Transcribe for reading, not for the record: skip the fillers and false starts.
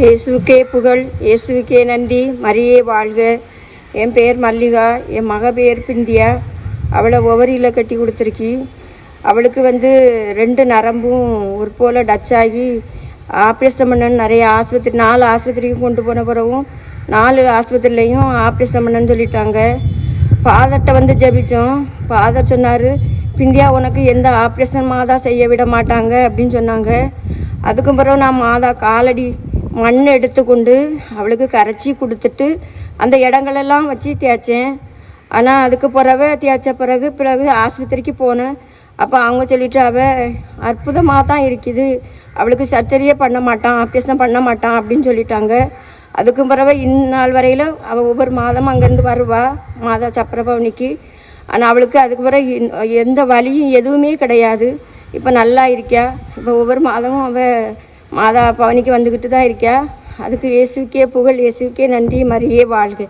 இயேசுக்கே புகழ், இயேசுக்கே நன்றி, மரியே வாழ்க. என் பேர் மல்லிகா, என் மக பேர் பிந்தியா. அவளை ஓவரியில் கட்டி கொடுத்துருக்கி. அவளுக்கு 2 நரம்பும் ஒரு போல் டச் ஆகி ஆப்ரேஷன் பண்ணன்னு நிறைய ஆஸ்பத்திரி 4 ஆஸ்பத்திரிக்கு கொண்டு போன பிறகும் 4 ஆஸ்பத்திரிலையும் ஆப்ரேஷன் பண்ணன்னு சொல்லிட்டாங்க. ஃபாதர்கிட்ட ஜெபிச்சோம். ஃபாதர் சொன்னார், பிந்தியா உனக்கு எந்த ஆப்ரேஷன் மாதா செய்ய விட மாட்டாங்க அப்படின்னு சொன்னாங்க. அதுக்கும் பிறகு நான் மாதா காலடி மண் எடுத்துக்கொண்டு அவளுக்கு கரைச்சி கொடுத்துட்டு அந்த இடங்களெல்லாம் வச்சு தேய்ச்சேன். ஆனால் அதுக்கு தேய்ச்ச பிறகு ஆஸ்பத்திரிக்கு போனேன். அப்போ அவங்க சொல்லிட்டு அற்புதமாக தான் இருக்குது, அவளுக்கு சர்ஜரியே பண்ண மாட்டான், ஆப்ரேஷன் பண்ண மாட்டான் அப்படின்னு சொல்லிட்டாங்க. அதுக்கும் பிறகு இந்நாள் வரையில் அவள் ஒவ்வொரு மாதமும் அங்கேருந்து வருவா மாதா சப்பரபவனிக்கு. ஆனால் அவளுக்கு அதுக்கு பிறகு எந்த வலியும் எதுவுமே கிடையாது. இப்போ நல்லா இருக்கியா. இப்போ ஒவ்வொரு மாதமும் அவள் மாதா பவனிக்கு வந்துக்கிட்டு தான் இருக்கா. அதுக்கு இயேசுக்கே புகழ், இயேசுக்கே நன்றி, மரியே வாழ்க.